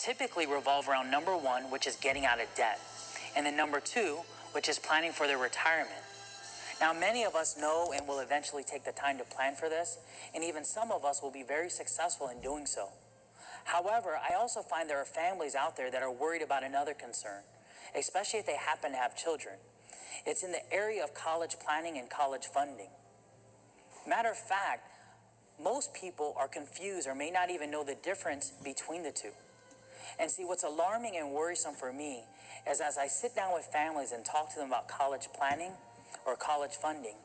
typically revolve around number one, which is getting out of debt, and then number two, which is planning for their retirement. Now, many of us know and will eventually take the time to plan for this, and even some of us will be very successful in doing so. However, I also find there are families out there that are worried about another concern, especially if they happen to have children. It's in the area of college planning and college funding. Matter of fact, most people are confused or may not even know the difference between the two. And see, what's alarming and worrisome for me is as I sit down with families and talk to them about college planning or college funding,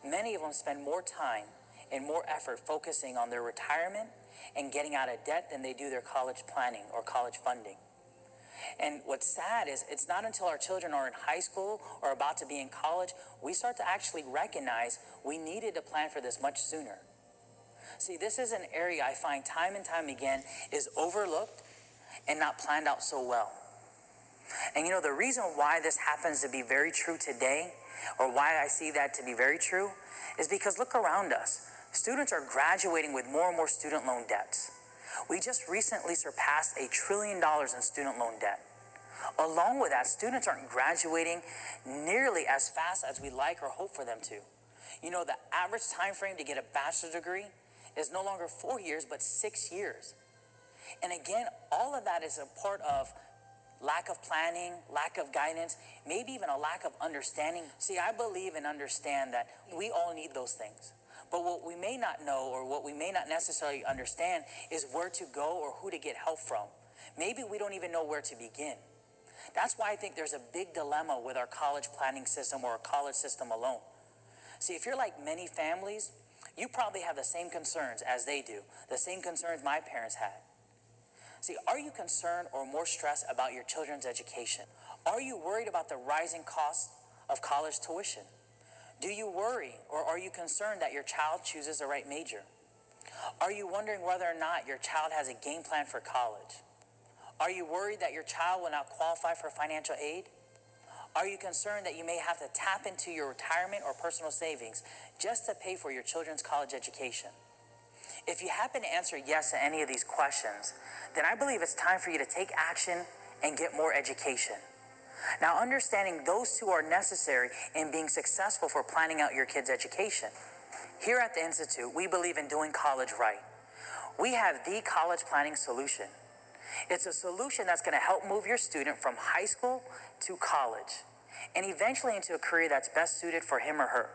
many of them spend more time and more effort focusing on their retirement and getting out of debt than they do their college planning or college funding. And what's sad is it's not until our children are in high school or about to be in college, we start to actually recognize we needed to plan for this much sooner. See, this is an area I find time and time again is overlooked and not planned out so well. And you know, the reason why this happens to be very true today, or why I see that to be very true, is because look around us. Students are graduating with more and more student loan debts. We just recently surpassed $1 trillion in student loan debt. Along with that, students aren't graduating nearly as fast as we like or hope for them to. You know, the average time frame to get a bachelor's degree is no longer 4 years, but 6 years. And again, all of that is a part of lack of planning, lack of guidance, maybe even a lack of understanding. See, I believe and understand that we all need those things. But what we may not know or what we may not necessarily understand is where to go or who to get help from. Maybe we don't even know where to begin. That's why I think there's a big dilemma with our college planning system or our college system alone. See, if you're like many families, you probably have the same concerns as they do, the same concerns my parents had. See, are you concerned or more stressed about your children's education? Are you worried about the rising costs of college tuition? Do you worry or are you concerned that your child chooses the right major? Are you wondering whether or not your child has a game plan for college? Are you worried that your child will not qualify for financial aid? Are you concerned that you may have to tap into your retirement or personal savings just to pay for your children's college education? If you happen to answer yes to any of these questions, then I believe it's time for you to take action and get more education. Now, understanding those two are necessary in being successful for planning out your kids' education. Here at the Institute, we believe in doing college right. We have the college planning solution. It's a solution that's going to help move your student from high school to college and eventually into a career that's best suited for him or her.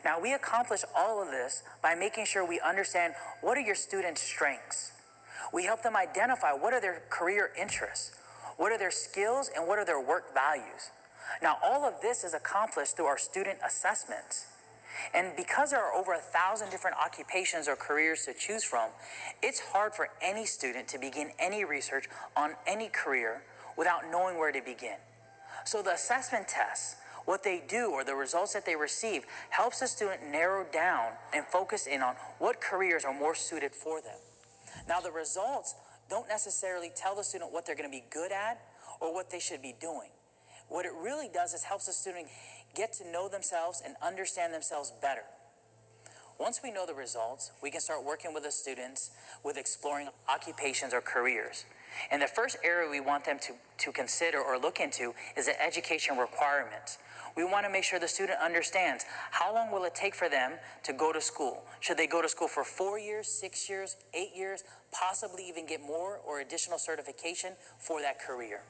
Now, we accomplish all of this by making sure we understand what are your students' strengths. We help them identify what are their career interests, what are their skills, and what are their work values. Now, all of this is accomplished through our student assessments. And because there are over 1,000 different occupations or careers to choose from, it's hard for any student to begin any research on any career without knowing where to begin. So the assessment tests, what they do or the results that they receive, helps the student narrow down and focus in on what careers are more suited for them. Now, the results don't necessarily tell the student what they're going to be good at or what they should be doing. What it really does is helps the student get to know themselves and understand themselves better. Once we know the results, we can start working with the students with exploring occupations or careers. And the first area we want them to consider or look into is the education requirements. We want to make sure the student understands how long will it take for them to go to school. Should they go to school for 4 years, 6 years, 8 years, possibly even get more or additional certification for that career.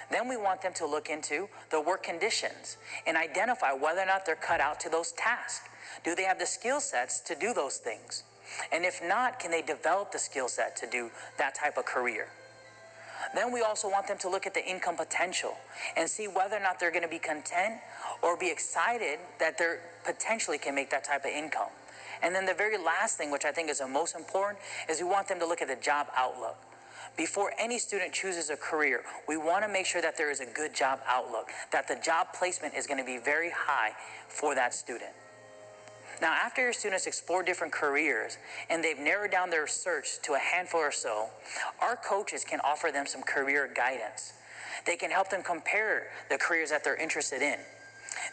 Then we want them to look into the work conditions and identify whether or not they're cut out to those tasks. Do they have the skill sets to do those things? And if not, can they develop the skill set to do that type of career? Then we also want them to look at the income potential and see whether or not they're going to be content or be excited that they potentially can make that type of income. And then the very last thing, which I think is the most important, is we want them to look at the job outlook. Before any student chooses a career, we want to make sure that there is a good job outlook, that the job placement is going to be very high for that student. Now, after your students explore different careers and they've narrowed down their search to a handful or so, our coaches can offer them some career guidance. They can help them compare the careers that they're interested in.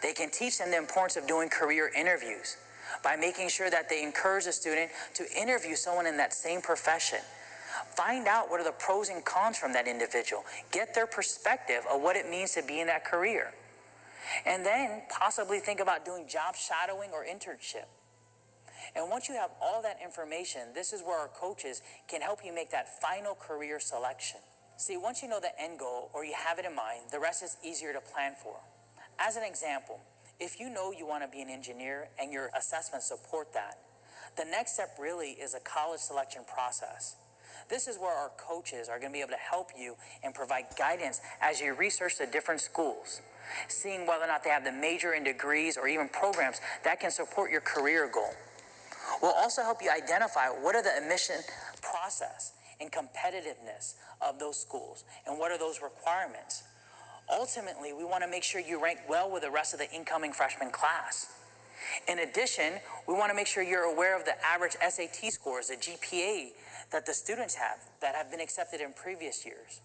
They can teach them the importance of doing career interviews by making sure that they encourage a student to interview someone in that same profession. Find out what are the pros and cons from that individual. Get their perspective of what it means to be in that career. And then possibly think about doing job shadowing or internship. And once you have all that information, this is where our coaches can help you make that final career selection. See, once you know the end goal or you have it in mind, the rest is easier to plan for. As an example, if you know you want to be an engineer and your assessments support that, the next step really is a college selection process. This is where our coaches are going to be able to help you and provide guidance as you research the different schools, seeing whether or not they have the major in degrees or even programs that can support your career goal. We'll also help you identify what are the admission process and competitiveness of those schools and what are those requirements. Ultimately, we want to make sure you rank well with the rest of the incoming freshman class. In addition, we want to make sure you're aware of the average SAT scores, the GPA that the students have that have been accepted in previous years.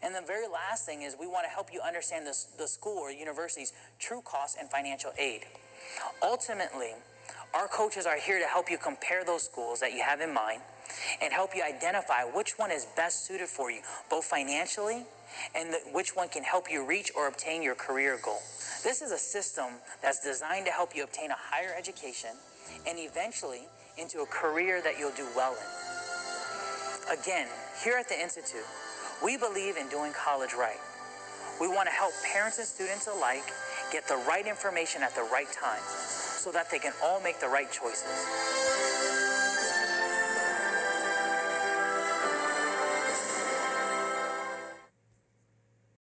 And the very last thing is we want to help you understand the school or university's true cost and financial aid. Ultimately, our coaches are here to help you compare those schools that you have in mind and help you identify which one is best suited for you, both financially and which one can help you reach or obtain your career goal. This is a system that's designed to help you obtain a higher education and eventually into a career that you'll do well in. Again, here at the Institute, we believe in doing college right. We want to help parents and students alike get the right information at the right time so that they can all make the right choices.